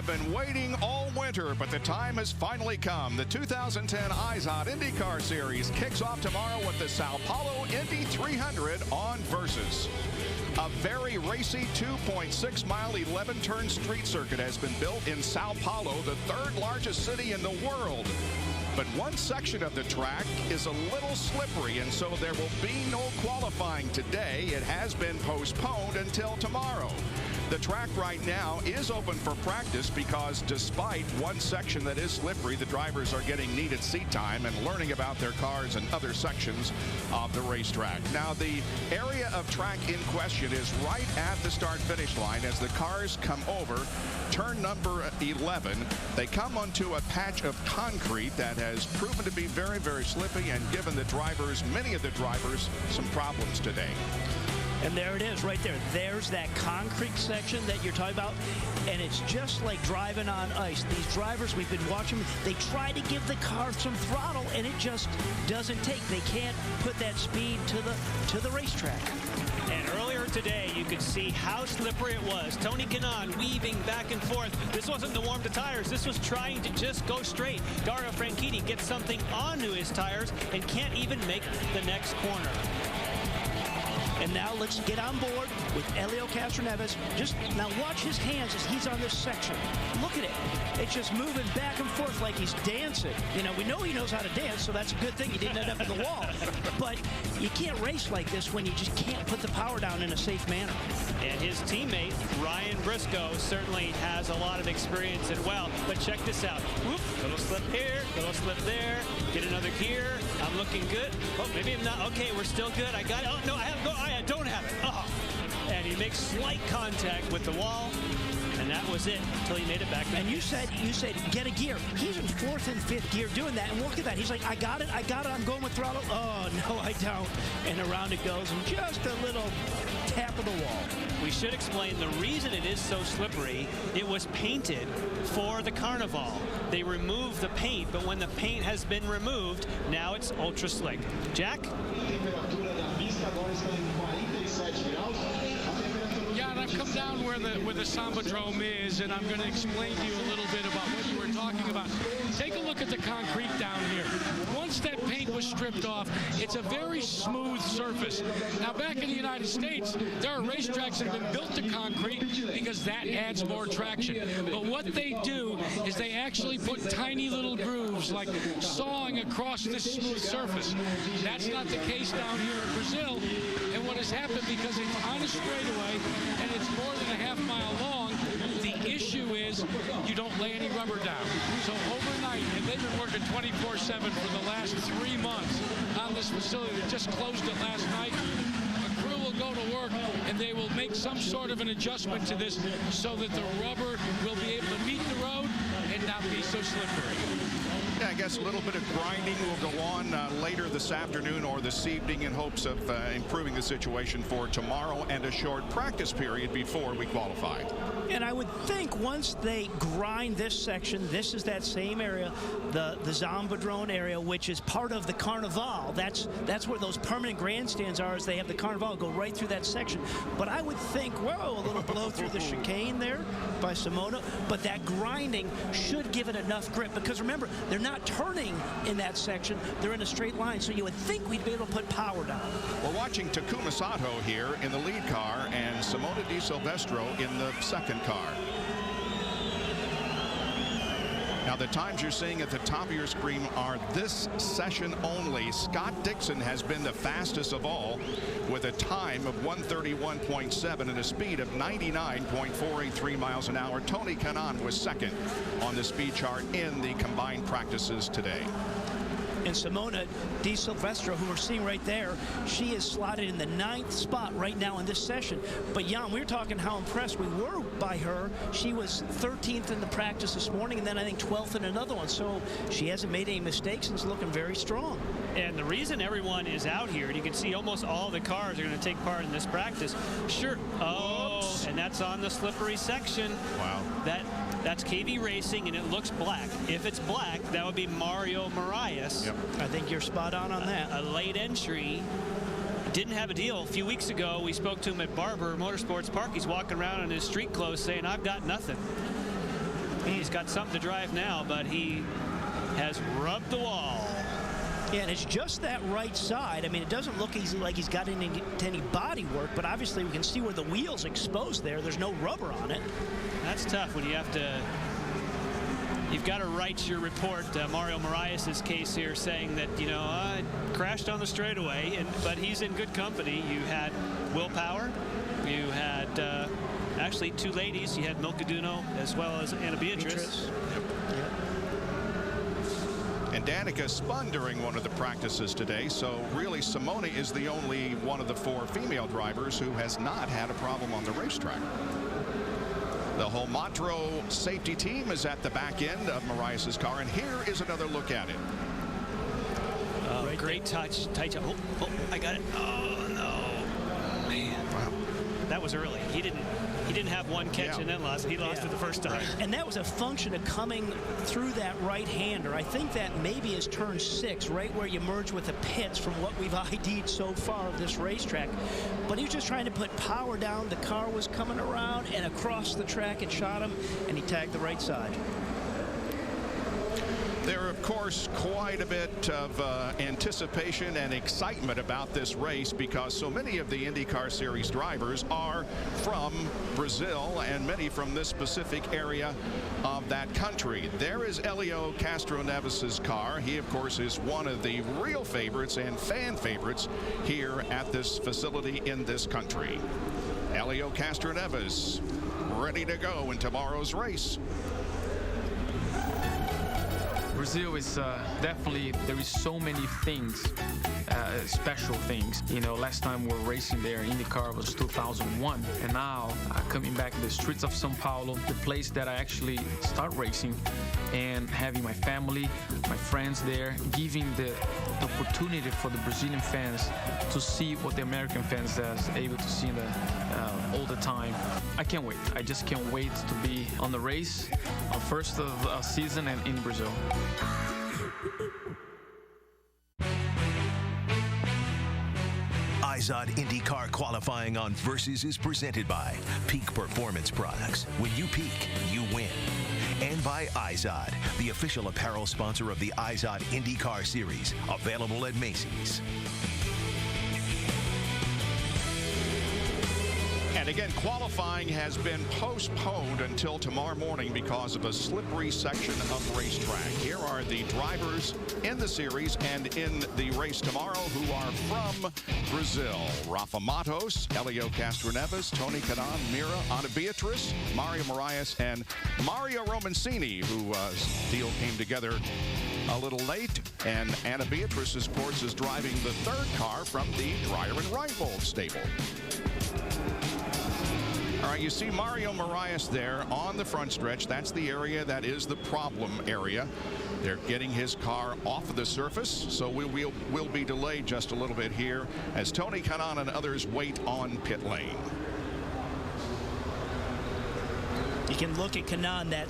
have been waiting all winter, but the time has finally come. The 2010 IZOD IndyCar Series kicks off tomorrow with the Sao Paulo Indy 300 on Versus. A very racy 2.6-mile 11-turn street circuit has been built in Sao Paulo, the third largest city in the world. But one section of the track is a little slippery, and so there will be no qualifying today. It has been postponed until tomorrow. The track right now is open for practice because despite one section that is slippery, the drivers are getting needed seat time and learning about their cars and other sections of the racetrack. Now, the area of track in question is right at the start-finish line as the cars come over turn number 11. They come onto a patch of concrete that has proven to be very, very slippy and given the drivers, many of the drivers, some problems today. And there it is right there. There's that concrete section that you're talking about. And it's just like driving on ice. These drivers, we've been watching, they try to give the car some throttle, and it just doesn't take. They can't put that speed to the racetrack. And earlier today, you could see how slippery it was. Tony Kanaan weaving back and forth. This wasn't to warm the tires. This was trying to just go straight. Dario Franchitti gets something onto his tires and can't even make the next corner. And now let's get on board with Helio Castroneves. Just now watch his hands as he's on this section. Look at it. It's just moving back and forth like he's dancing. You know, we know he knows how to dance, so that's a good thing. He didn't end up in the wall. But you can't race like this when you just can't put the power down in a safe manner. And his teammate, Ryan Briscoe, certainly has a lot of experience as well. But check this out. Whoop, little slip here, little slip there. Get another gear. I'm looking good. Oh, maybe I'm not. Okay, we're still good. I got it. Oh, no, I don't have it. Oh. And he makes slight contact with the wall. And that was it until he made it back. And you said get a gear. He's in fourth and fifth gear doing that. And look at that. He's like, I got it. I'm going with throttle. Oh, no, I don't. And around it goes. And just a little tap of the wall. We should explain the reason it is so slippery. It was painted for the Carnival. They removed the paint, but when the paint has been removed, now it's ultra slick. Jack? Yeah, and I've come down where the Sambadrome is, and I'm going to explain to you a little bit about what you were talking about. Take a look at the concrete down here. Once that paint was stripped off, it's a very smooth surface. Now, back in the United States, there are racetracks that have been built to concrete because that adds more traction. But what they do is they actually put tiny little grooves, like sawing across this smooth surface. That's not the case down here in Brazil. And what has happened, because it's on a straightaway and it's more than a half-mile long, the issue is you don't lay any rubber down. So overnight, and they've been working 24/7 for the last 3 months on this facility. They just closed it last night. A crew will go to work and they will make some sort of an adjustment to this so that the rubber will be able to meet the road and not be so slippery. Yeah, I guess a little bit of grinding will go on later this afternoon or this evening in hopes of improving the situation for tomorrow and a short practice period before we qualify. And I would think once they grind this section, this is that same area, the Sambadrome area, which is part of the Carnival. That's where those permanent grandstands are, as they have the Carnival go right through that section. But I would think, whoa, a little blow through the chicane there by Simona. But that grinding should give it enough grip, because remember, they're not turning in that section. They're in a straight line, so you would think we'd be able to put power down. We're watching Takuma Sato here in the lead car and Simona Di Silvestro in the second car. Now, the times you're seeing at the top of your screen are this session only. Scott Dixon has been the fastest of all with a time of 1:31.7 and a speed of 99.483 miles an hour. Tony Kanaan was second on the speed chart in the combined practices today. And Simona Di Silvestro, who we're seeing right there, she is slotted in the 9th spot right now in this session. But Jan, we were talking how impressed we were by her. She was 13th in the practice this morning, and then I think 12th in another one. So she hasn't made any mistakes and is looking very strong. And the reason everyone is out here, and you can see almost all the cars are going to take part in this practice. Sure. Oh, whoops. And that's on the slippery section. Wow. That's KV Racing, and it looks black. If it's black, that would be Mario Moraes. Yep. I think you're spot on that. A late entry. Didn't have a deal. A few weeks ago, we spoke to him at Barber Motorsports Park. He's walking around in his street clothes saying, I've got nothing. He's got something to drive now, but he has rubbed the wall. Yeah, and it's just that right side. I mean, it doesn't look like he's got any body work, but obviously we can see where the wheel's exposed there. There's no rubber on it. That's tough when you have to... You've got to write your report, Mario Moraes' case here, saying that, you know, I crashed on the straightaway, but he's in good company. You had Will Power. You had actually two ladies. You had Milka Duno as well as Anna Beatrice. Yep. And Danica spun during one of the practices today, so really Simone is the only one of the 4 female drivers who has not had a problem on the racetrack. The whole Matro safety team is at the back end of Moraes' car, and here is another look at it. Right, great touch. Tight job. Oh, I got it. Oh, no. Man. Wow. That was early. He didn't have one catch and then lost. He lost it the first time. And that was a function of coming through that right-hander. I think that maybe is turn 6, right where you merge with the pits from what we've ID'd so far of this racetrack. But he was just trying to put power down. The car was coming around and across the track. It shot him, and he tagged the right side. There, of course, quite a bit of anticipation and excitement about this race because so many of the IndyCar Series drivers are from Brazil and many from this specific area of that country. There is Helio Castroneves' car. He, of course, is one of the real favorites and fan favorites here at this facility in this country. Helio Castroneves ready to go in tomorrow's race. Brazil is definitely, there is so many things, special things. You know, last time we were racing there, IndyCar was 2001. And now, coming back to the streets of São Paulo, the place that I actually start racing, and having my family, my friends there, giving the opportunity for the Brazilian fans to see what the American fans are able to see all the time. I can't wait. I just can't wait to be on the race, first of season and in Brazil. IZOD IndyCar qualifying on Versus is presented by Peak Performance Products. When you peak, you win. And by IZOD, the official apparel sponsor of the IZOD IndyCar Series, available at Macy's. And again, qualifying has been postponed until tomorrow morning because of a slippery section of racetrack. Here are the drivers in the series and in the race tomorrow who are from Brazil. Rafa Matos, Helio Castroneves, Tony Kanaan, Mira, Ana Beatriz, Mario Moraes, and Mario Romancini, who deal came together a little late. And Ana Beatriz, of course, is driving the 3rd car from the Dreyer and Reinbold stable. All right, you see Mario Moraes there on the front stretch. That's the area that is the problem area. They're getting his car off of the surface, so we'll be delayed just a little bit here as Tony Kanaan and others wait on pit lane. You can look at Kanaan, that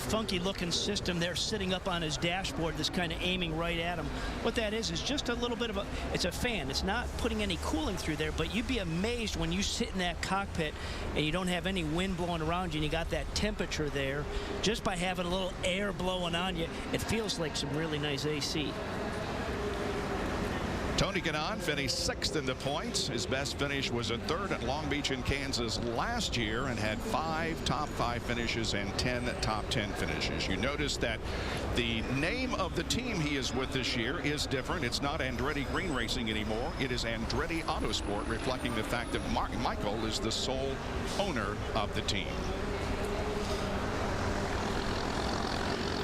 funky looking system there sitting up on his dashboard that's kind of aiming right at him. What that is just a little bit of it's a fan. It's not putting any cooling through there, but you'd be amazed when you sit in that cockpit and you don't have any wind blowing around you and you got that temperature there. Just by having a little air blowing on you, it feels like some really nice AC. Tony Kanaan finished 6th in the points. His best finish was a 3rd at Long Beach in Kansas last year and had 5 top 5 finishes and 10 top 10 finishes. You notice that the name of the team he is with this year is different. It's not Andretti Green Racing anymore. It is Andretti Autosport, reflecting the fact that Michael is the sole owner of the team.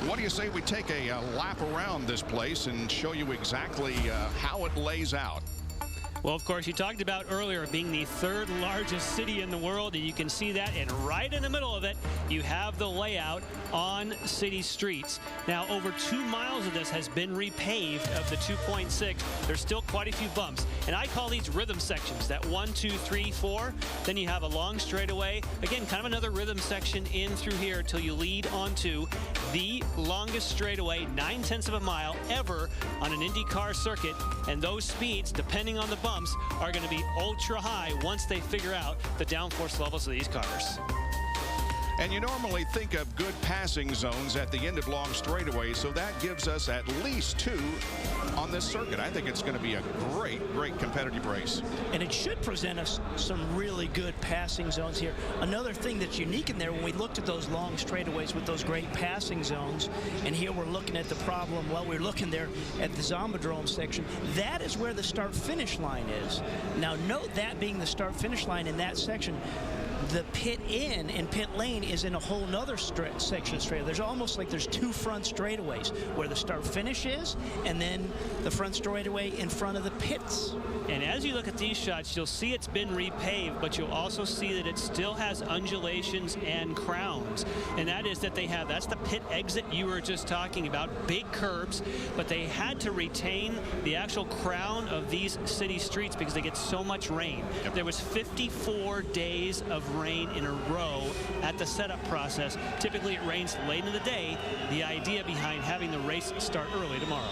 What do you say we take a lap around this place and show you exactly how it lays out? Well, of course, you talked about earlier being the 3rd largest city in the world, and you can see that, and right in the middle of it, you have the layout on city streets. Now, over 2 miles of this has been repaved of the 2.6. There's still quite a few bumps, and I call these rhythm sections, that 1, 2, 3, 4. Then you have a long straightaway. Again, kind of another rhythm section in through here until you lead onto the longest straightaway, 9/10 of a mile ever on an IndyCar circuit, and those speeds, depending on the bumps, are going to be ultra high once they figure out the downforce levels of these cars. And you normally think of good passing zones at the end of long straightaways, so that gives us at least 2 on this circuit. I think it's going to be a great competitive race. And it should present us some really good passing zones here. Another thing that's unique in there, when we looked at those long straightaways with those great passing zones, and here we're looking at the problem, well, we're looking there at the Zombodrome section. That is where the start-finish line is. Now, note that being the start-finish line in that section, the pit in and pit lane is in a whole nother section of straightaway. There's almost like there's 2 front straightaways where the start finish is, and then the front straightaway in front of the pits. And as you look at these shots, you'll see it's been repaved, but you'll also see that it still has undulations and crowns. And that is that that's the pit exit you were just talking about, big curbs, but they had to retain the actual crown of these city streets because they get so much rain. Yep. There was 54 days of rain in a row at the setup process. Typically it rains late in the day. The idea behind having the race start early tomorrow.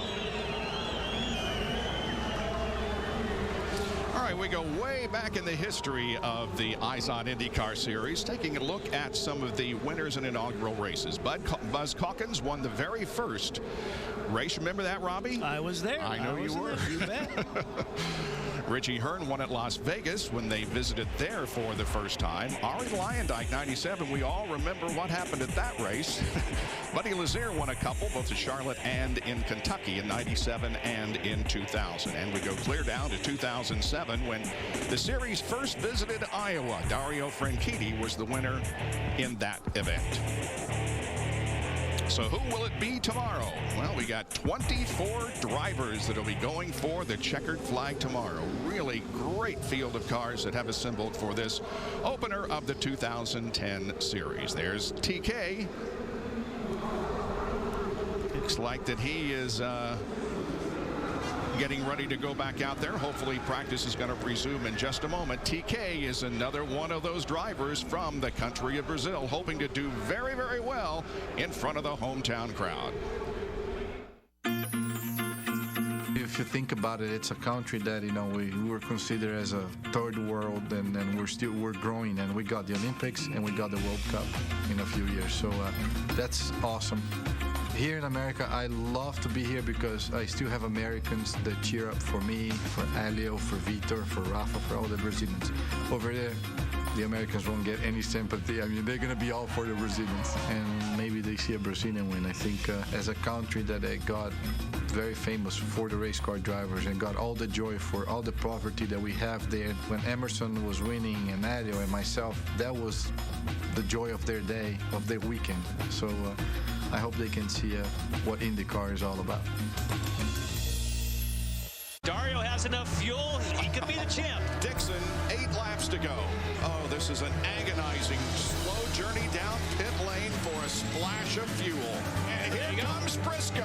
All right, we go way back in the history of the IZOD IndyCar Series, taking a look at some of the winners in inaugural races. Buzz Calkins won the very first race. Remember that, Robbie? I was there. I know you were. You bet. Richie Hearn won at Las Vegas when they visited there for the first time. Ari Lyondike, 97. We all remember what happened at that race. Buddy Lazier won a couple, both in Charlotte and in Kentucky in 97 and in 2000. And we go clear down to 2007 when the series first visited Iowa. Dario Franchitti was the winner in that event. So who will it be tomorrow? Well, we got 24 drivers that will be going for the checkered flag tomorrow. Really great field of cars that have assembled for this opener of the 2010 series. There's TK. Looks like that he is getting ready to go back out there. Hopefully practice is going to resume in just a moment. TK is another one of those drivers from the country of Brazil, hoping to do very, very well in front of the hometown crowd. If you think about it, it's a country that, you know, we were considered as a third world, and we're growing, and we got the Olympics and we got the World Cup in a few years. So that's awesome. Here in America, I love to be here because I still have Americans that cheer up for me, for Elio, for Vitor, for Rafa, for all the Brazilians. Over there, the Americans won't get any sympathy. I mean, they're going to be all for the Brazilians. And maybe they see a Brazilian win. I think as a country that got very famous for the race car drivers and got all the joy for all the poverty that we have there. When Emerson was winning and Elio and myself, that was the joy of their day, of their weekend. So I hope they can see what IndyCar is all about. Dario has enough fuel. He could be the champ. Dixon, 8 laps to go. Oh, this is an agonizing, slow journey down pit lane for a splash of fuel. And here comes Briscoe.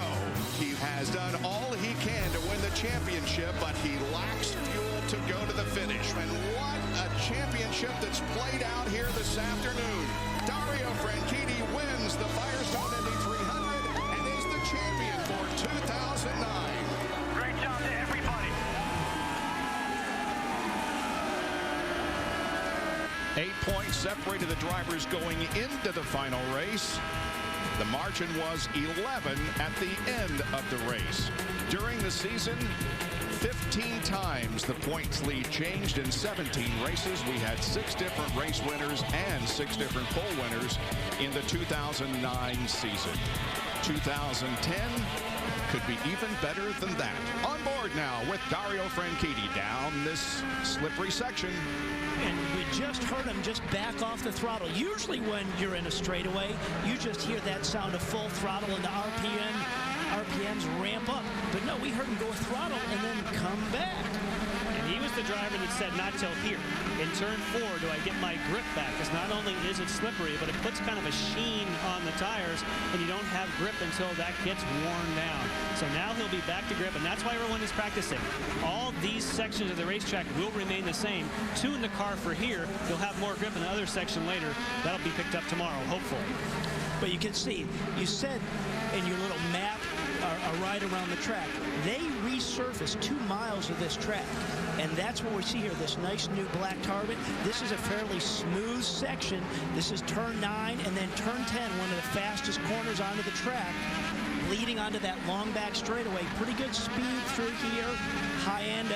He has done all he can to win the championship, but he lacks fuel to go to the finish. And what a championship that's played out here this afternoon. Dario Franchitti wins the Firestone Indy 300 and is the champion for 2009. Great job to everybody. 8 points separated the drivers going into the final race. The margin was 11 at the end of the race. During the season, 15 times the points lead changed in 17 races. We had 6 different race winners and 6 different pole winners in the 2009 season. 2010 could be even better than that. On board now with Dario Franchitti down this slippery section. And we just heard him just back off the throttle. Usually when you're in a straightaway, you just hear that sound of full throttle and the RPMs ramp up. But no, we heard him go throttle and then come back. And he was the driver that said, not till here. In turn 4, do I get my grip back? Because not only is it slippery, but it puts kind of a sheen on the tires, and you don't have grip until that gets worn down. So now he'll be back to grip, and that's why everyone is practicing. All these sections of the racetrack will remain the same. Tune the car for here. You'll have more grip in the other section later. That'll be picked up tomorrow, hopefully. But you can see, you said in your little map, a ride around the track, they resurfaced 2 miles of this track. And that's what we see here, this nice new black target. This is a fairly smooth section. This is turn 9 and then turn 10, one of the fastest corners onto the track, leading onto that long back straightaway. Pretty good speed through here. High end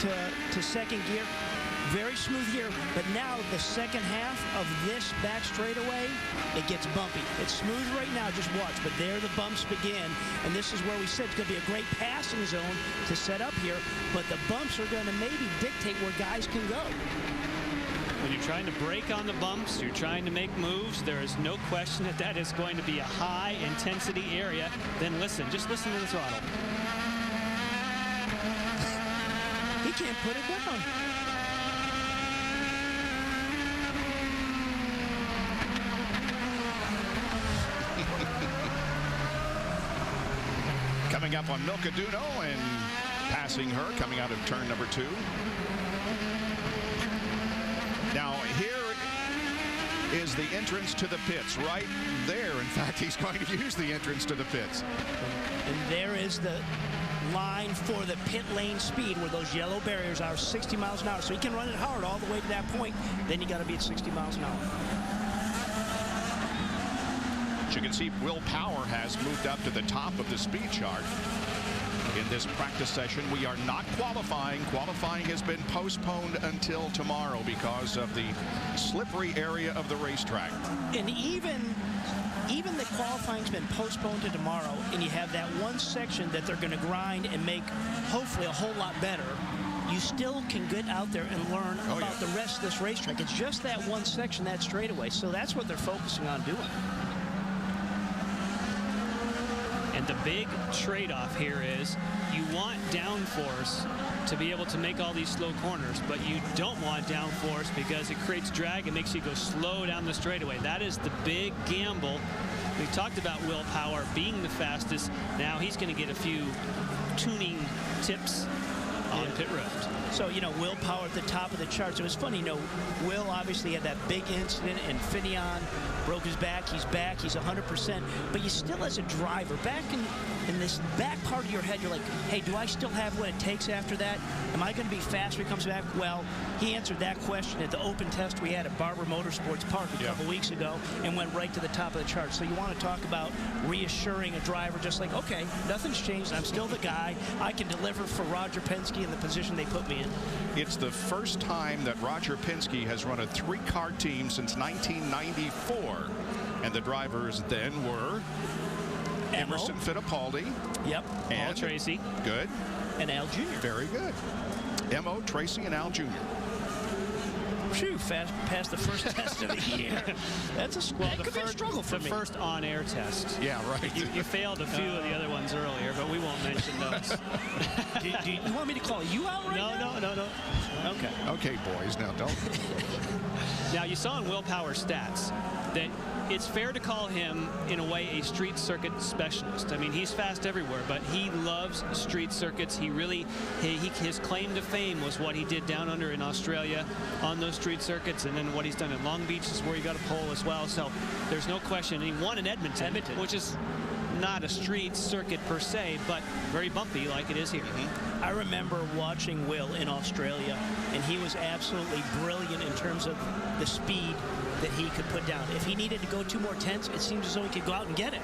to second gear. Very smooth here, but now the second half of this back straightaway, it gets bumpy. It's smooth right now, just watch, but there the bumps begin, and this is where we said it's going to be a great passing zone to set up here, but the bumps are going to maybe dictate where guys can go. When you're trying to brake on the bumps, you're trying to make moves, there is no question that that is going to be a high-intensity area. Then just listen to the throttle. He can't put it down. Coming up on Milka Duno and passing her, coming out of turn number 2. Now here is the entrance to the pits, right there. In fact, he's going to use the entrance to the pits. And there is the line for the pit lane speed where those yellow barriers are, 60 miles an hour. So he can run it hard all the way to that point. Then you got to be at 60 miles an hour. As you can see, Will Power has moved up to the top of the speed chart. In this practice session, we are not qualifying. Qualifying has been postponed until tomorrow because of the slippery area of the racetrack. And even the qualifying's been postponed to tomorrow, and you have that one section that they're going to grind and make hopefully a whole lot better. You still can get out there and learn about the rest of this racetrack. It's just that one section, that straightaway. So that's what they're focusing on doing. And the big trade-off here is you want downforce to be able to make all these slow corners, but you don't want downforce because it creates drag and makes you go slow down the straightaway. That is the big gamble. We talked about Will Power being the fastest. Now he's going to get a few tuning tips on pit road. So, Will Power at the top of the charts. It was funny, Will obviously had that big incident, and Finian broke his back. He's back. He's 100%. But you still, as a driver, back in this back part of your head, you're like, hey, do I still have what it takes after that? Am I going to be fast when he comes back? Well, he answered that question at the open test we had at Barber Motorsports Park a couple weeks ago and went right to the top of the chart. So you want to talk about reassuring a driver, just like, okay, nothing's changed. I'm still the guy. I can deliver for Roger Penske in the position they put me in. It's the first time that Roger Penske has run a 3-car team since 1994. And the drivers then were Emerson Fittipaldi. Yep. And Paul Tracy. Good. And Al Jr. Very good. M.O. Tracy and Al Jr. Phew, passed the first test of the year. That could be a struggle for me. The first on-air test. Yeah, right. You failed a few of the other ones earlier, but we won't mention those. do you want me to call you out right now? No. Okay. Okay, boys, now don't. Now, you saw in Will Power's stats that it's fair to call him, in a way, a street circuit specialist. I mean, he's fast everywhere, but he loves street circuits. His claim to fame was what he did down under in Australia on those street circuits, and then what he's done in Long Beach is where he got a pole as well. So there's no question. He won in Edmonton, which is not a street circuit per se, but very bumpy like it is here. I remember watching Will in Australia, and he was absolutely brilliant in terms of the speed that he could put down. If he needed to go 2 more tenths, it seems as though he could go out and get it.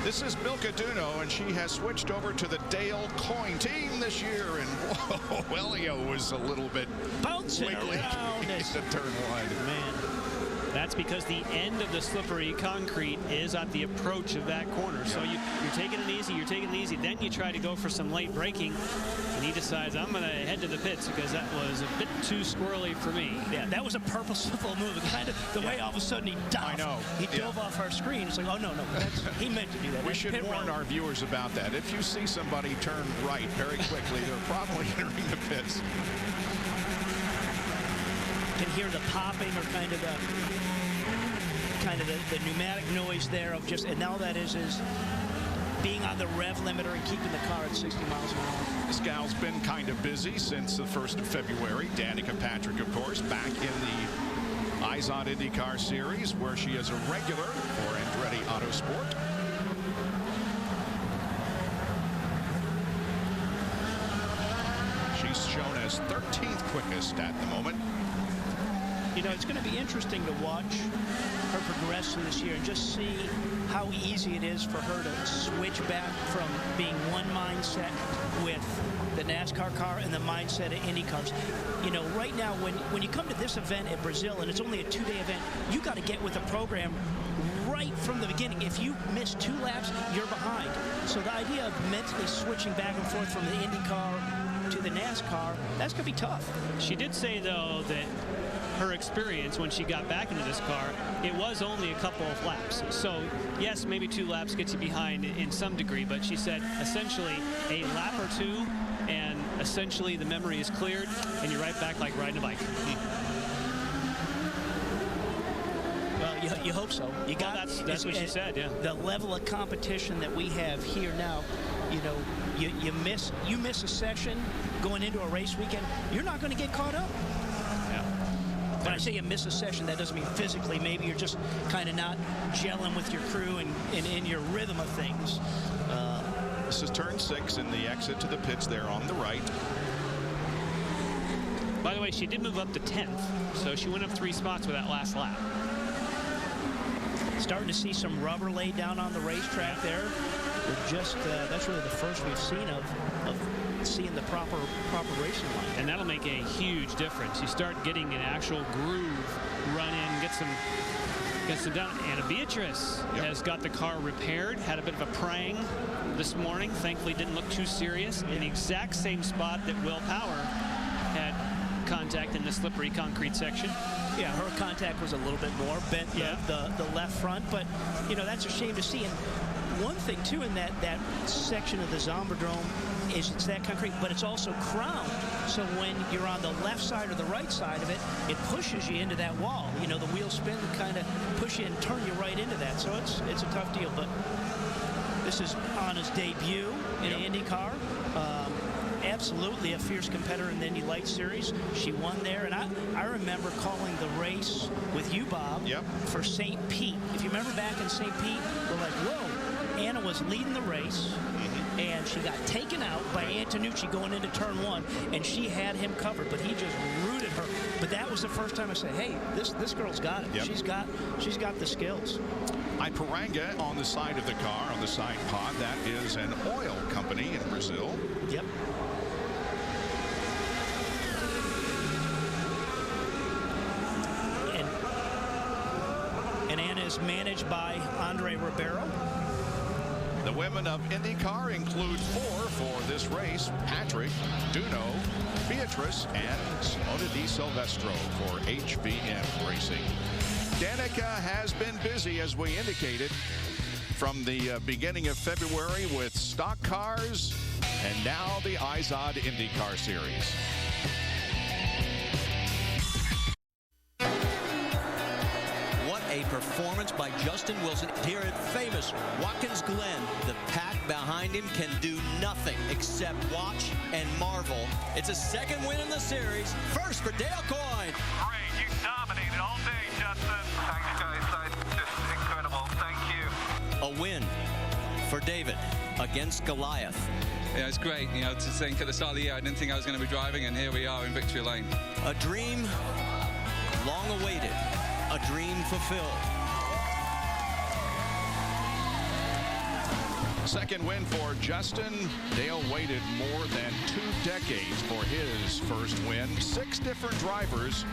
This is Milka Duno, and she has switched over to the Dale Coyne team this year. And whoa, Elio was a little bit bouncing wiggly around into turn 1. Man. That's because the end of the slippery concrete is at the approach of that corner. So you're taking it easy, Then you try to go for some late braking, and he decides, I'm going to head to the pits because that was a bit too squirrely for me. Yeah, that was a purposeful move. Kind of the way all of a sudden he dove. I know. He dove off our screen. It's like, oh, no. He meant to do that. We should warn our viewers about that. If you see somebody turn right very quickly, they're probably entering the pits. You can hear the popping or kind of the pneumatic noise there of just, and all that is being on the rev limiter and keeping the car at 60 miles an hour. This gal's been kind of busy since the 1st of February. Danica Patrick, of course, back in the IZOD IndyCar Series, where she is a regular for Andretti Autosport. is 13th quickest at the moment. You know, it's going to be interesting to watch her progress through this year and just see how easy it is for her to switch back from being one mindset with the NASCAR car and the mindset of Indy cars. You know, right now, when you come to this event at Brazil, and it's only a 2-day event, you got to get with the program right from the beginning. If you miss 2 laps, you're behind. So the idea of mentally switching back and forth from the Indy car to the NASCAR, that's going to be tough. She did say, though, that her experience when she got back into this car, it was only a couple of laps. So, yes, maybe 2 laps gets you behind in some degree, but she said essentially a lap or 2, and essentially the memory is cleared, and you're right back like riding a bike. Well, you hope so. You got that's what she said, yeah. The level of competition that we have here now, you know, you miss a session going into a race weekend, you're not going to get caught up. When I say you miss a session, that doesn't mean physically. Maybe you're just kind of not gelling with your crew and in your rhythm of things. This is turn 6 in the exit to the pits there on the right. By the way, she did move up to 10th, so she went up 3 spots with that last lap. Starting to see some rubber laid down on the racetrack there. We're just that's really the first we've seen of seeing the proper racing line. And that'll make a huge difference. You start getting an actual groove run in, get some down. Anna Beatrice has got the car repaired, had a bit of a prang this morning. Thankfully didn't look too serious. In the exact same spot that Will Power had contact in the slippery concrete section. Yeah, her contact was a little bit more bent the left front, but you know, that's a shame to see. And one thing too in that section of the Zombodrome is it's that concrete, but it's also crowned. So when you're on the left side or the right side of it, it pushes you into that wall. You know, the wheel spin kind of push you and turn you right into that. So it's a tough deal. But this is Anna's debut in an Indy car. Absolutely a fierce competitor in the Indy Lights Series. She won there, and I remember calling the race with you, Bob, for St. Pete. If you remember back in St. Pete, we're like, whoa, Anna was leading the race, and she got taken out by Antonucci going into turn 1, and she had him covered, but he just rooted her. But that was the first time I said, hey, this girl's got it. She's got the skills. Ipiranga on the side of the car, on the side pod. That is an oil company in Brazil. Yep. And Anna is managed by Andre Ribeiro. The women of IndyCar include 4 for this race: Patrick, Duno, Beatrice, and Simona Di Silvestro for HVM Racing. Danica has been busy, as we indicated, from the beginning of February with stock cars and now the IZOD IndyCar Series. A performance by Justin Wilson here at famous Watkins Glen. The pack behind him can do nothing except watch and marvel. It's a 2nd win in the series. First for Dale Coyne. Great, you dominated all day, Justin. Thanks, guys. That's incredible. Thank you. A win for David against Goliath. Yeah, it's great. You know, to think at the start of the year I didn't think I was going to be driving, and here we are in victory lane. A dream long awaited. A dream fulfilled. 2nd win for Justin. Dale waited more than 2 decades for his first win. 6 different drivers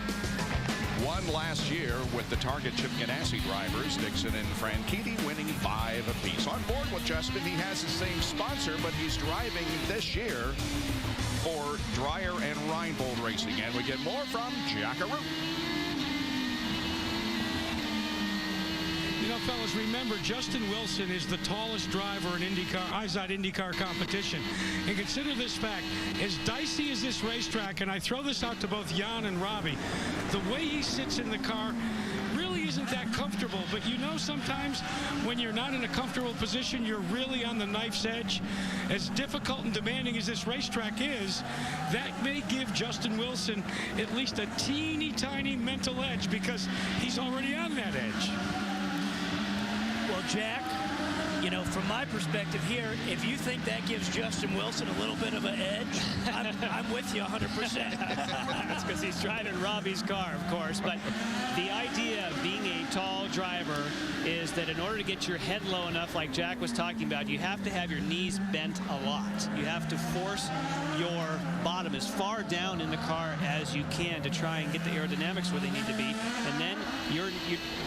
won last year with the Target Chip Ganassi drivers, Dixon and Franchitti, winning 5 apiece. On board with Justin, he has the same sponsor, but he's driving this year for Dreyer and Reinbold Racing. And we get more from Jackaroo. You know, fellas, remember, Justin Wilson is the tallest driver in IZOD IndyCar competition. And consider this fact, as dicey as this racetrack, and I throw this out to both Jan and Robbie, the way he sits in the car really isn't that comfortable. But you know, sometimes when you're not in a comfortable position, you're really on the knife's edge. As difficult and demanding as this racetrack is, that may give Justin Wilson at least a teeny tiny mental edge, because he's already on that edge. Well, Jack, You know, from my perspective here, if you think that gives Justin Wilson a little bit of an edge, I'm with you 100%. That's because he's driving Robbie's car, of course. But the idea of being a tall driver is that in order to get your head low enough, like Jack was talking about, you have to have your knees bent a lot. You have to force your bottom as far down in the car as you can to try and get the aerodynamics where they need to be. And then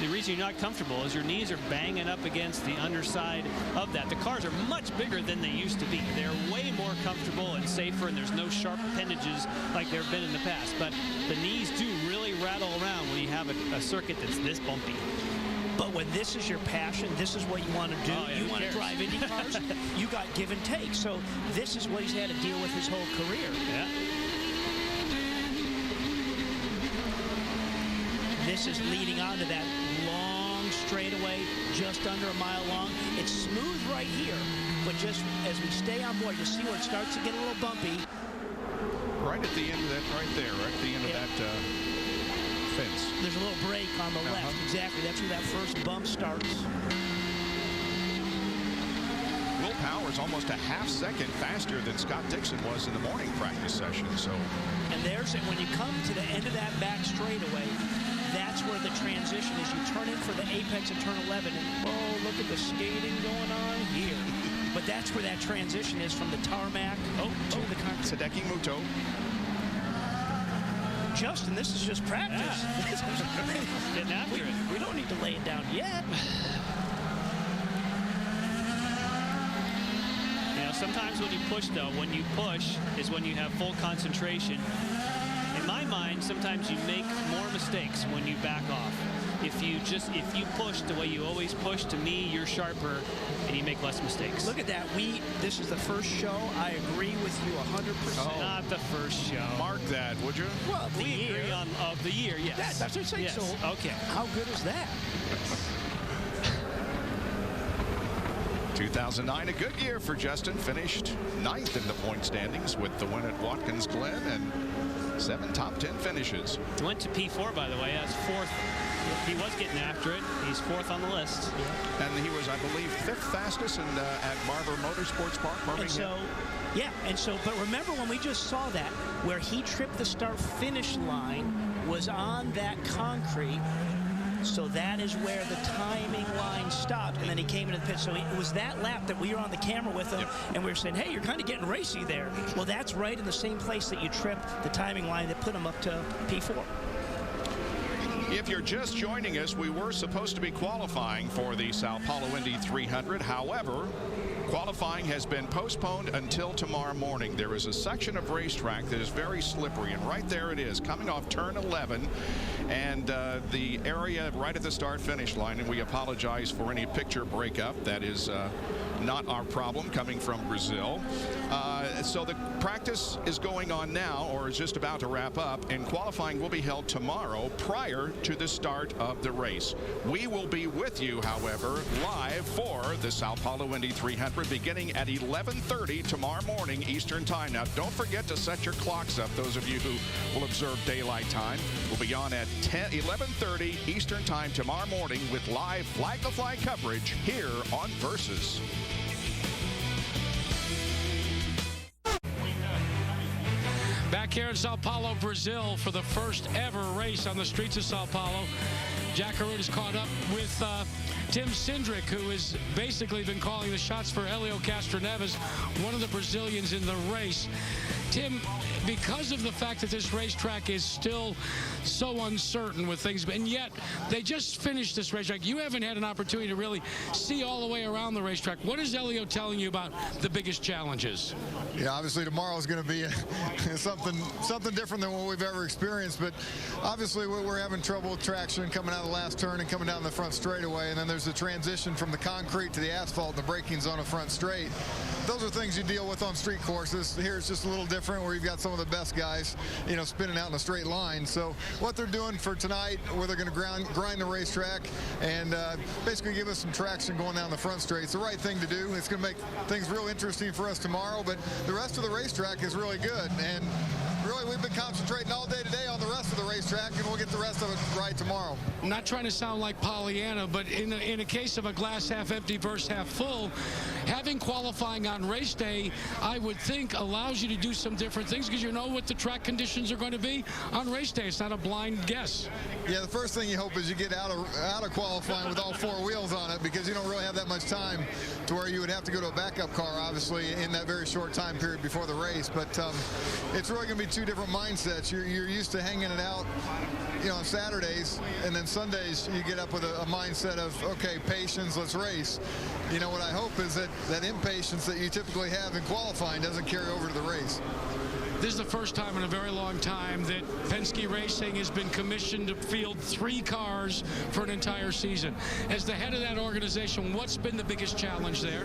the reason you're not comfortable is your knees are banging up against the underside of that. The cars are much bigger than they used to be. They're way more comfortable and safer, and there's no sharp appendages like there have been in the past. But the knees do really rattle around when you have a circuit that's this bumpy. But when this is your passion, this is what you want to do. Oh, yeah, you want to drive Indy cars. You got give and take. So this is what he's had to deal with his whole career. Yeah. This is leading on to that long straightaway, just under a mile long. It's smooth right here, but just as we stay on board, you'll see where it starts to get a little bumpy. Right at the end of that, right there, right at the end of that fence. There's a little break on the left. Exactly. That's where that first bump starts. Will Power is almost a half-second faster than Scott Dixon was in the morning practice session. So, and there's it. When you come to the end of that back straightaway, that's where the transition is. You turn in for the apex at turn 11, and oh, look at the skating going on here. But that's where that transition is from the tarmac to the concrete. Sadeki Muto. Justin, this is just practice. Yeah. Getting after it. We don't need to lay it down yet. You know, sometimes when you push, though, when you push is when you have full concentration. In my mind, sometimes you make more mistakes when you back off. If you push the way you always push, to me, you're sharper and you make less mistakes. Look at that. This is the first show. I agree with you 100%. Not the first show. Mark that, would you? Well, we agree on of the year, yes. That's what I'm saying. Yes. So, okay. How good is that? 2009, a good year for Justin. Finished 9th in the point standings with the win at Watkins Glen and 7 top 10 finishes. He went to P4, by the way, as 4th. He was getting after it. He's 4th on the list. Yeah. And he was, I believe, 5th fastest at Barber Motorsports Park, Birmingham. But remember when we just saw that, where he tripped the start-finish line was on that concrete. So that is where the timing line stopped, and then he came into the pit. So it was that lap that we were on the camera with him, and we were saying, hey, you're kind of getting racy there. Well, that's right in the same place that you tripped the timing line that put him up to P4. If you're just joining us, we were supposed to be qualifying for the Sao Paulo Indy 300. However, qualifying has been postponed until tomorrow morning. There is a section of racetrack that is very slippery, and right there it is, coming off turn 11, and the area right at the start-finish line, and we apologize for any picture breakup. That is not our problem, coming from Brazil. So the practice is going on now, or is just about to wrap up, and qualifying will be held tomorrow prior to the start of the race. We will be with you, however, live for the Sao Paulo Indy 300 beginning at 11:30 tomorrow morning Eastern Time. Now, don't forget to set your clocks up, those of you who will observe daylight time. We'll be on at 11:30 Eastern Time tomorrow morning with live Flag to Fly coverage here on Versus. Back here in Sao Paulo, Brazil, for the first ever race on the streets of Sao Paulo. Jack Aruta's caught up with Tim Cindric, who has basically been calling the shots for Helio Castroneves, one of the Brazilians in the race. Tim, because of the fact that this racetrack is still so uncertain with things, and yet they just finished this racetrack, you haven't had an opportunity to really see all the way around the racetrack. What is Helio telling you about the biggest challenges? Yeah, obviously tomorrow is going to be something different than what we've ever experienced, but obviously we're having trouble with traction coming out of the last turn and coming down the front straightaway, and then there's the transition from the concrete to the asphalt, the braking zone of front straight. Those are things you deal with on street courses. Here it's just a little different, where you've got some of the best guys, spinning out in a straight line. So what they're doing for tonight, where they're going to grind the racetrack and basically give us some traction going down the front straight, it's the right thing to do. It's going to make things real interesting for us tomorrow, but the rest of the racetrack is really good. And really, we've been concentrating all day today on the rest of the racetrack. racetrack, and we'll get the rest of it right tomorrow. I'm not trying to sound like Pollyanna, but in a case of a glass half empty versus half full, having qualifying on race day, I would think allows you to do some different things because you know what the track conditions are going to be on race day. It's not a blind guess. Yeah, the first thing you hope is you get out of qualifying with all four wheels on it, because you don't really have that much time to where you would have to go to a backup car, obviously, in that very short time period before the race. But it's really going to be two different mindsets. You're used to hanging it out, on Saturdays, and then Sundays you get up with a mindset of, okay, patience, let's race. What I hope is that impatience that you typically have in qualifying doesn't carry over to the race. This is the first time in a very long time that Penske Racing has been commissioned to field 3 cars for an entire season. As the head of that organization, what's been the biggest challenge there?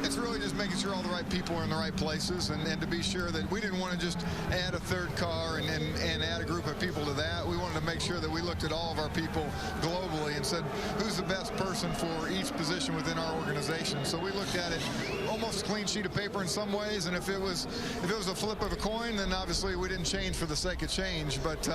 It's really just making sure all the right people are in the right places, and to be sure that we didn't want to just add a third car and add a group of people to that. We wanted to make sure that we looked at all of our people globally and said, who's the best person for each position within our organization? So we looked at it almost a clean sheet of paper in some ways, and if it was a flip of a coin, then obviously we didn't change for the sake of change. But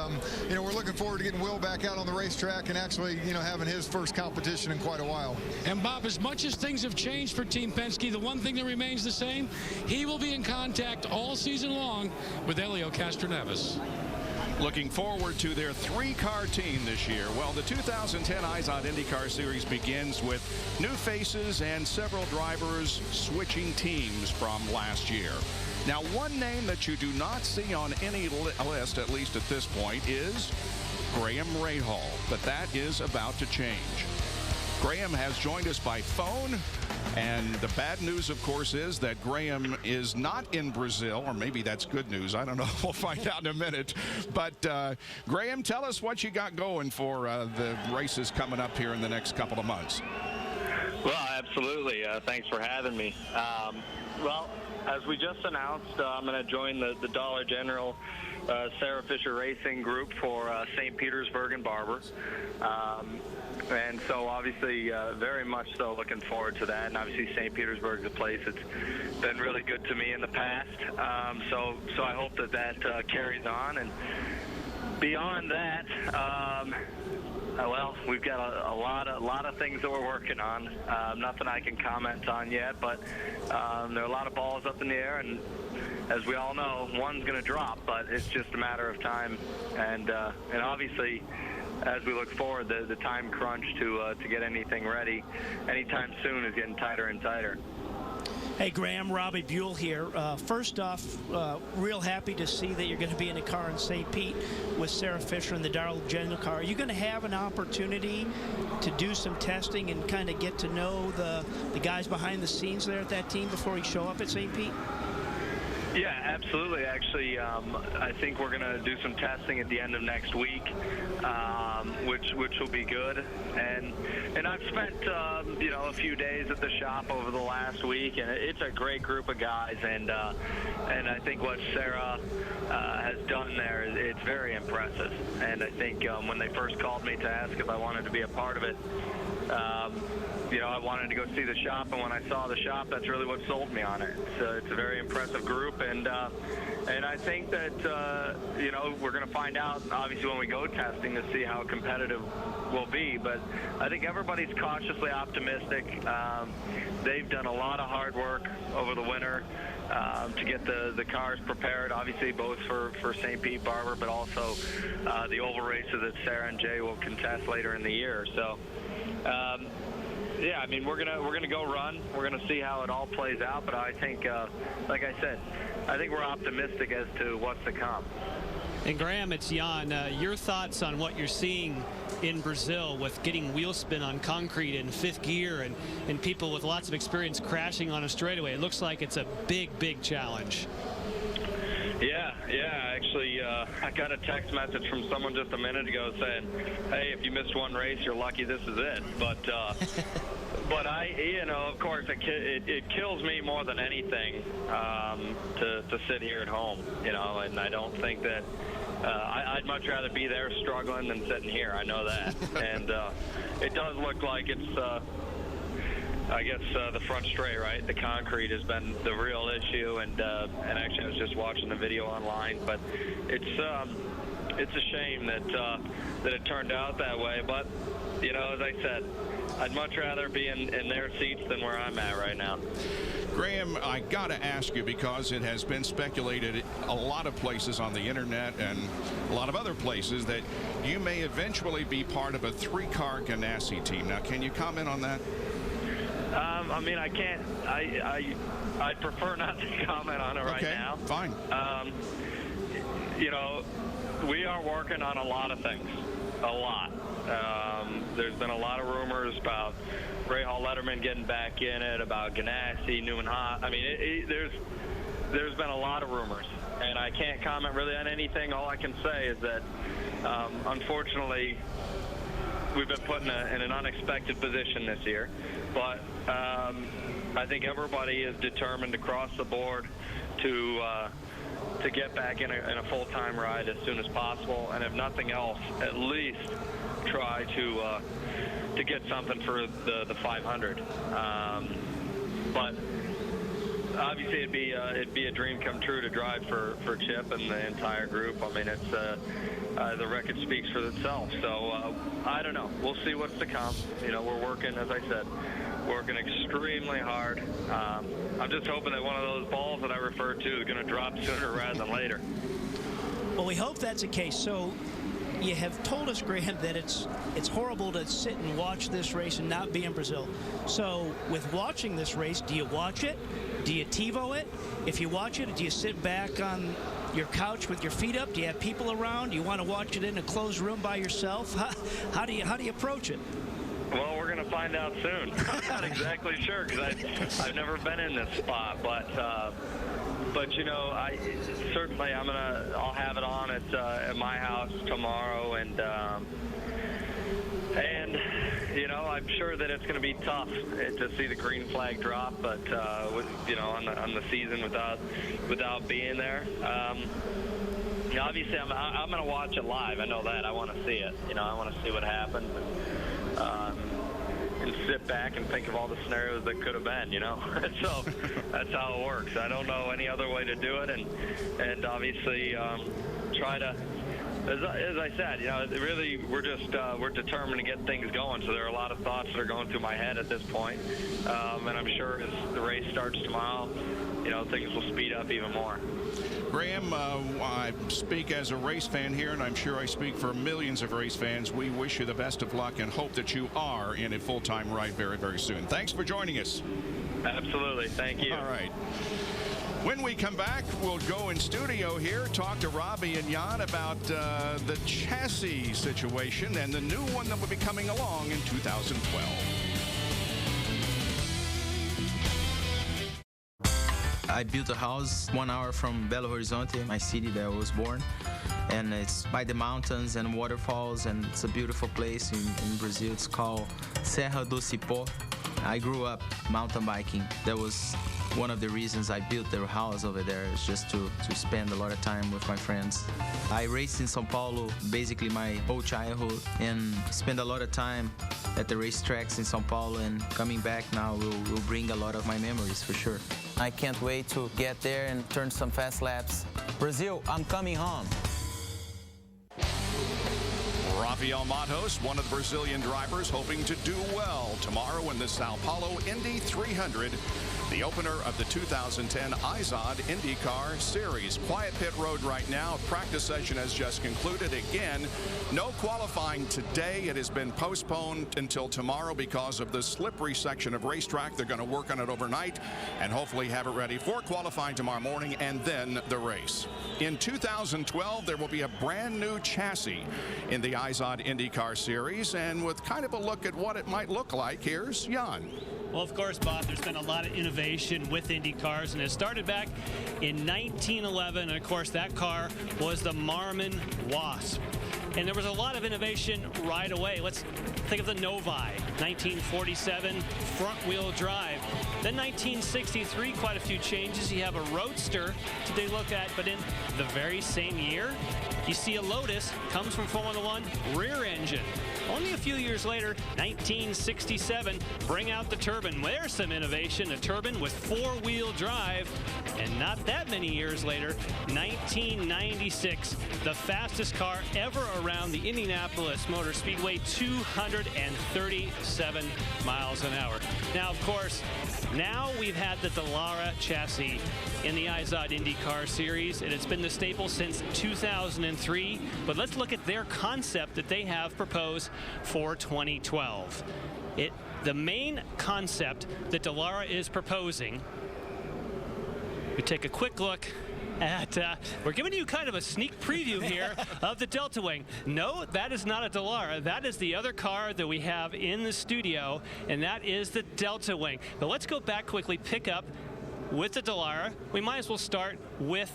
we're looking forward to getting Will back out on the racetrack and actually having his first competition in quite a while. And Bob, as much as things have changed for Team Penske, the one thing that remains the same, he will be in contact all season long with Helio Castroneves. Looking forward to their 3-car team this year. Well, the 2010 IZOD IndyCar Series begins with new faces and several drivers switching teams from last year. Now, one name that you do not see on any list, at least at this point, is Graham Rahal, but that is about to change. Graham has joined us by phone, and the bad news, of course, is that Graham is not in Brazil, or maybe that's good news. I don't know. We'll find out in a minute. But, Graham, tell us what you got going for the races coming up here in the next couple of months. Well, absolutely. Thanks for having me. Well, as we just announced, I'm going to join the Dollar General Sarah Fisher Racing Group for St. Petersburg and Barber. And so obviously very much so looking forward to that. And obviously St. Petersburg is a place that's been really good to me in the past. So I hope that carries on. And beyond that, well, we've got a lot of things that we're working on. Nothing I can comment on yet, but there are a lot of balls up in the air, and as we all know, one's going to drop, but it's just a matter of time. And obviously, as we look forward, the time crunch to get anything ready anytime soon is getting tighter and tighter. Hey, Graham, Robbie Buell here. First off, real happy to see that you're going to be in a car in St. Pete with Sarah Fisher in the Dollar General car. Are you going to have an opportunity to do some testing and kind of get to know the guys behind the scenes there at that team before you show up at St. Pete? Yeah, absolutely. Actually, I think we're going to do some testing at the end of next week, which will be good. And I've spent a few days at the shop over the last week, and it's a great group of guys. And I think what Sarah has done there it's very impressive. And I think when they first called me to ask if I wanted to be a part of it, I wanted to go see the shop, and when I saw the shop, that's really what sold me on it. So it's a very impressive group, and I think that we're going to find out obviously when we go testing to see how competitive we'll be. But I think everybody's cautiously optimistic. They've done a lot of hard work over the winter to get the cars prepared, obviously both for St. Pete Barber, but also the oval races that Sarah and Jay will contest later in the year. So. Yeah, I mean, we're gonna go run. We're gonna see how it all plays out. But I think, like I said, I think we're optimistic as to what's to come. And Graham, it's Jan. Your thoughts on what you're seeing in Brazil with getting wheel spin on concrete in 5th gear and people with lots of experience crashing on a straightaway. It looks like it's a big challenge. Yeah. Actually, I got a text message from someone just a minute ago saying, "Hey, if you missed one race, you're lucky this is it." But of course, it kills me more than anything to sit here at home, and I don't think that I'd much rather be there struggling than sitting here. I know that, and it does look like it's. I guess the front straight, right? The concrete has been the real issue, and actually I was just watching the video online, but it's it's a shame that it turned out that way. But, you know, as I said, I'd much rather be in their seats than where I'm at right now. Graham, I got to ask you, because it has been speculated a lot of places on the internet and a lot of other places that you may eventually be part of a 3-car Ganassi team. Now, can you comment on that? I mean, I can't. I'd prefer not to comment on it right now. Fine. You know, we are working on a lot of things. A lot. There's been a lot of rumors about Ray Hall Letterman getting back in it, about Ganassi, Newman Haas. I mean, there's been a lot of rumors, and I can't comment really on anything. All I can say is that, unfortunately, we've been put in an unexpected position this year. But I think everybody is determined across the board to get back in a full-time ride as soon as possible, and if nothing else, at least try to get something for the 500. But obviously, it'd be a dream come true to drive for Chip and the entire group. I mean, it's the record speaks for itself. So I don't know. We'll see what's to come. You know, we're working, as I said, working extremely hard. I'm just hoping that one of those balls that I referred to is going to drop sooner rather than later. Well, we hope that's the case. So you have told us, Graham, that it's horrible to sit and watch this race and not be in Brazil. So with watching this race, do you watch it? Do you TiVo it? If you watch it, do you sit back on your couch with your feet up? Do you have people around? Do you want to watch it in a closed room by yourself? How do you approach it? Well, we're going to find out soon. I'm not exactly sure because I've never been in this spot, but you know, certainly I'll have it on at my house tomorrow, and you know, I'm sure that it's going to be tough to see the green flag drop, but you know, on the season without being there. Obviously, I'm going to watch it live. I know that. I want to see it. You know, I want to see what happens. And sit back and think of all the scenarios that could have been, you know. So that's how it works. I don't know any other way to do it, and obviously try to, as I said, you know, really we're determined to get things going. So there are a lot of thoughts that are going through my head at this point, and I'm sure as the race starts tomorrow, you know, things will speed up even more. Graham, I speak as a race fan here, and I'm sure I speak for millions of race fans. We wish you the best of luck and hope that you are in a full-time ride very, very soon. Thanks for joining us. Absolutely. Thank you. All right. When we come back, we'll go in studio here, talk to Robbie and Jan about the chassis situation and the new one that will be coming along in 2012. I built a house 1 hour from Belo Horizonte, my city that I was born. And it's by the mountains and waterfalls, and it's a beautiful place in Brazil. It's called Serra do Cipó. I grew up mountain biking. That was one of the reasons I built the house over there, is just to spend a lot of time with my friends. I raced in São Paulo basically my whole childhood and spent a lot of time at the racetracks in São Paulo, and coming back now will bring a lot of my memories for sure. I can't wait to get there and turn some fast laps. Brazil, I'm coming home. Rafael Matos, one of the Brazilian drivers, hoping to do well tomorrow in the Sao Paulo Indy 300, the opener of the 2010 IZOD IndyCar Series. Quiet pit road right now. Practice session has just concluded. Again, no qualifying today. It has been postponed until tomorrow because of the slippery section of racetrack. They're going to work on it overnight and hopefully have it ready for qualifying tomorrow morning and then the race. In 2012, there will be a brand new chassis in the IZOD IndyCar Series, and with kind of a look at what it might look like, here's Jan. Well, of course, Bob, there's been a lot of innovation with Indy cars, and it started back in 1911, and of course that car was the Marmon Wasp. And there was a lot of innovation right away. Let's think of the Novi, 1947, front-wheel drive. Then 1963, quite a few changes. You have a Roadster to take a look at, but in the very same year, You see a Lotus, comes from Formula One, rear engine. Only a few years later, 1967, bring out the turbine. There's some innovation, a turbine with four-wheel drive. And not that many years later, 1996, the fastest car ever around the Indianapolis Motor Speedway, 237 miles an hour. Now, of course, now we've had the Dallara chassis in the IZOD IndyCar Series, and it's been the staple since 2003. But let's look at their concept that they have proposed for 2012. The main concept that Dallara is proposing, we take a quick look at, we're giving you kind of a sneak preview here of the Delta Wing. No, that is not a Dallara. That is the other car that we have in the studio, and that is the Delta Wing. But let's go back quickly, pick up with the Dallara. We might as well start with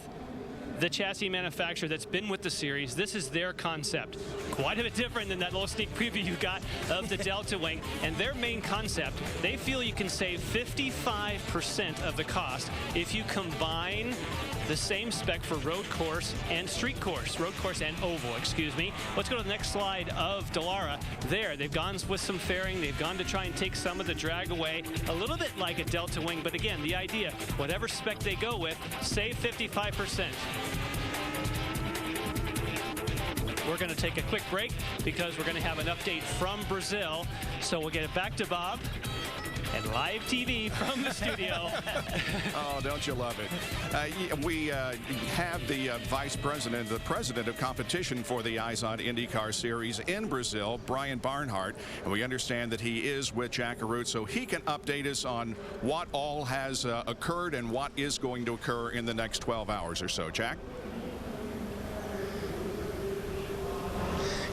the chassis manufacturer that's been with the series. This is their concept. Quite a bit different than that little sneak preview you got of the Delta Wing. And their main concept, they feel you can save 55% of the cost if you combine the same spec for road course and street course, road course and oval, excuse me. Let's go to the next slide of Dallara. There, they've gone with some fairing. They've gone to try and take some of the drag away, a little bit like a Delta Wing. But again, the idea, whatever spec they go with, save 55%. We're going to take a quick break because we're going to have an update from Brazil. So we'll get it back to Bob and live TV from the studio. Oh, don't you love it? We have the vice president, the president of competition for the IZOD IndyCar Series in Brazil, Brian Barnhart, and we understand that he is with Jack Arute, so he can update us on what all has occurred and what is going to occur in the next 12 hours or so. Jack?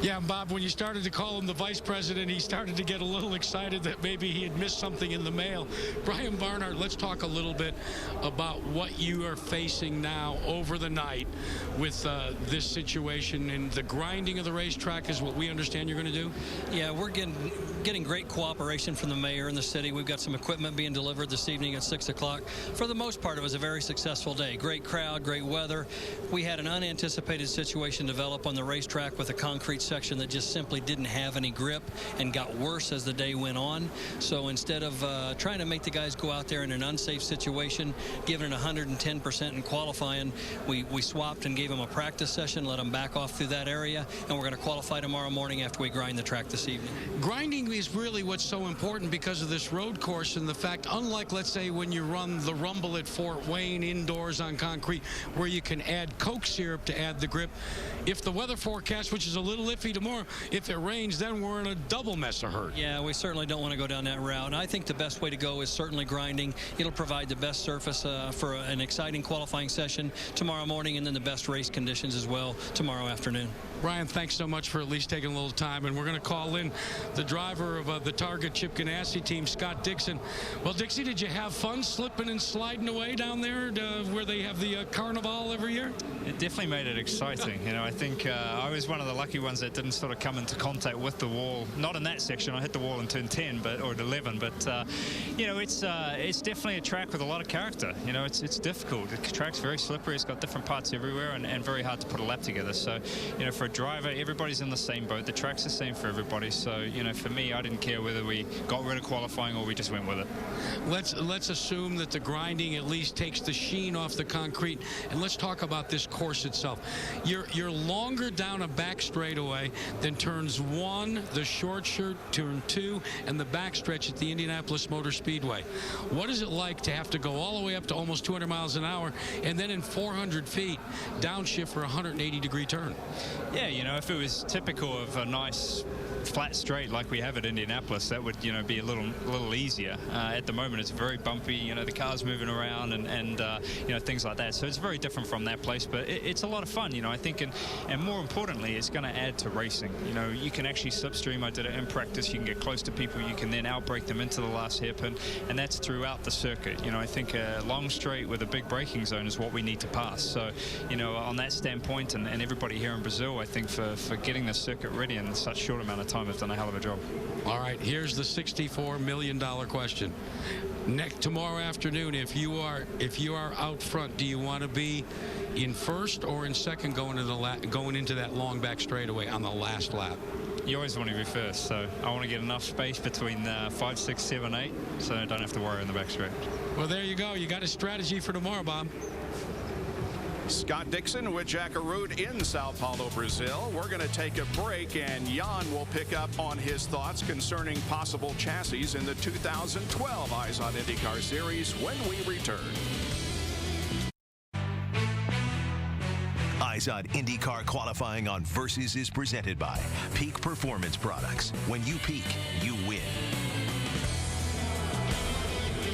Yeah, Bob, when you started to call him the vice president, he started to get a little excited that maybe he had missed something in the mail. Brian Barnhart, let's talk a little bit about what you are facing now over the night with this situation, and the grinding of the racetrack is what we understand you're going to do? Yeah, we're getting great cooperation from the mayor and the city. We've got some equipment being delivered this evening at 6 o'clock. For the most part, it was a very successful day. Great crowd, great weather. We had an unanticipated situation develop on the racetrack with a concrete section that just simply didn't have any grip and got worse as the day went on. So instead of trying to make the guys go out there in an unsafe situation, giving it 110% in qualifying, we swapped and gave them a practice session, let them back off through that area, and we're going to qualify tomorrow morning after we grind the track this evening. Grinding is really what's so important because of this road course and the fact, unlike, let's say, when you run the Rumble at Fort Wayne indoors on concrete, where you can add Coke syrup to add the grip, if the weather forecast, which is a little iffy tomorrow, if it rains, then we're in a double mess of hurt. Yeah, we certainly don't want to go down that route. And I think the best way to go is certainly grinding. It'll provide the best surface for an exciting qualifying session tomorrow morning, and then the best race conditions as well tomorrow afternoon. Brian, thanks so much for at least taking a little time. And we're going to call in the driver of the Target Chip Ganassi team, Scott Dixon. Well, Dixie, did you have fun slipping and sliding away down there where they have the Carnival every year? It definitely made it exciting. You know, I think I was one of the lucky ones that didn't sort of come into contact with the wall. Not in that section. I hit the wall in turn 10, or at 11. But you know, it's definitely a track with a lot of character. You know, it's difficult. The track's very slippery. It's got different parts everywhere, and very hard to put a lap together. So, you know, for a driver, everybody's in the same boat. The track's the same for everybody. So, you know, for me, I didn't care whether we got rid of qualifying or we just went with it. Let's assume that the grinding at least takes the sheen off the concrete, and let's talk about this course itself. You're longer down a back straightaway than turns 1, the short shirt, turn 2, and the backstretch at the Indianapolis Motor Speedway. What is it like to have to go all the way up to almost 200 miles an hour and then in 400 feet downshift for a 180-degree turn? Yeah, you know, if it was typical of a nice flat straight like we have at Indianapolis, that would, you know, be a little easier. At the moment, it's very bumpy. You know, the car's moving around and you know, things like that. So it's very different from that place, but it's a lot of fun. You know, I think, and more importantly, it's going to add to racing. You know, you can actually slipstream. I did it in practice. You can get close to people. You can then outbrake them into the last hairpin, and that's throughout the circuit. You know, I think a long straight with a big braking zone is what we need to pass. So, you know, on that standpoint, and everybody here in Brazil, I think, for getting the circuit ready in such short amount of time. Have done a hell of a job. All right, here's the $64 million question. Tomorrow afternoon, if you are out front, do you want to be in first or in second going into that long back straightaway on the last lap? You always want to be first, so I want to get enough space between 5, 6, 7, 8, so I don't have to worry in the back straight. Well, there you go. You got a strategy for tomorrow, Bob. Scott Dixon with Jack Arute in Sao Paulo, Brazil. We're going to take a break, and Jan will pick up on his thoughts concerning possible chassis in the 2012 IZOD IndyCar Series when we return. IZOD IndyCar qualifying on Versus is presented by Peak Performance Products. When you peak, you win.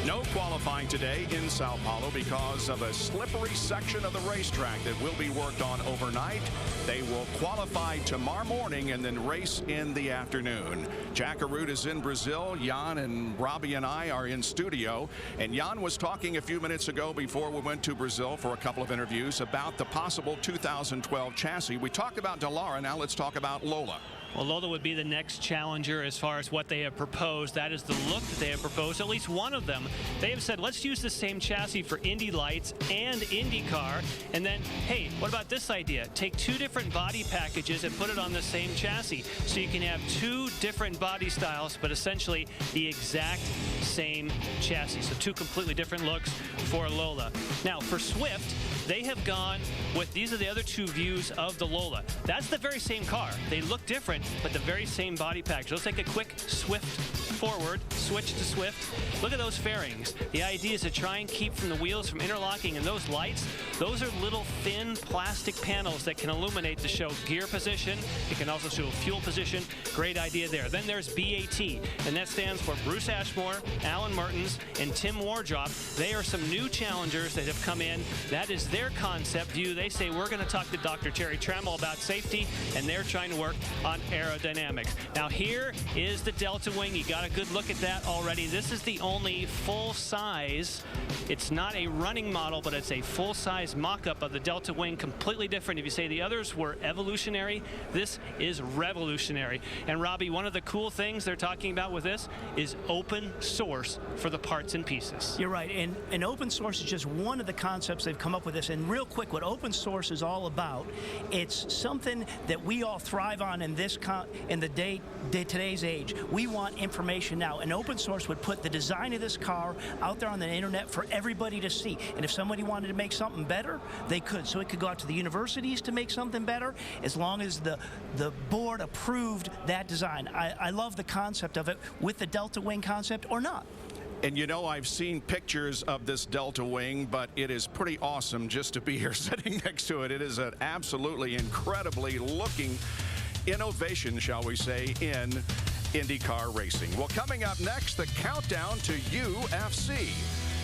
No qualifying today in Sao Paulo because of a slippery section of the racetrack that will be worked on overnight. They will qualify tomorrow morning and then race in the afternoon. Jack Arute is in Brazil. Jan and Robbie and I are in studio. And Jan was talking a few minutes ago before we went to Brazil for a couple of interviews about the possible 2012 chassis. We talked about Dallara. Now let's talk about Lola. Well, Lola would be the next challenger as far as what they have proposed. That is the look that they have proposed, at least one of them. They have said, let's use the same chassis for Indy Lights and IndyCar. And then, hey, what about this idea? Take two different body packages and put it on the same chassis. So you can have two different body styles, but essentially the exact same chassis. So two completely different looks for Lola. Now, for Swift, they have gone with, these are the other two views of the Lola. That's the very same car. They look different, but the very same body package. Let's take a quick Swift forward, switch to Swift. Look at those fairings. The idea is to try and keep from the wheels from interlocking, and those lights, those are little thin plastic panels that can illuminate to show gear position. It can also show fuel position. Great idea there. Then there's BAT, and that stands for Bruce Ashmore, Alan Mertens, and Tim Wardrop. They are some new challengers that have come in. That is their concept view. They say we're going to talk to Dr. Terry Trammell about safety, and they're trying to work on aerodynamics. Now here is the Delta Wing. You got a good look at that already. This is the only full-size, it's not a running model, but it's a full-size mock-up of the Delta Wing, completely different. If you say the others were evolutionary, this is revolutionary. And Robbie, one of the cool things they're talking about with this is open source for the parts and pieces. You're right, and open source is just one of the concepts they've come up with this. And real quick, what open source is all about, it's something that we all thrive on in this today's age. We want information now, and open source would put the design of this car out there on the internet for everybody to see. And if somebody wanted to make something better, they could. So it could go out to the universities to make something better, as long as the board approved that design. I love the concept of it, with the Delta Wing concept or not. And you know, I've seen pictures of this Delta Wing, but it is pretty awesome just to be here sitting next to it. It is an absolutely incredibly looking innovation, shall we say, in IndyCar racing. Well, coming up next, the countdown to UFC.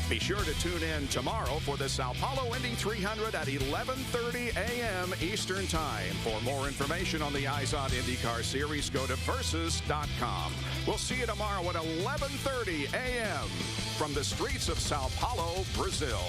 Be sure to tune in tomorrow for the Sao Paulo Indy 300 at 11:30 a.m. Eastern Time. For more information on the IZOD IndyCar Series, go to versus.com. We'll see you tomorrow at 11:30 a.m. from the streets of Sao Paulo, Brazil.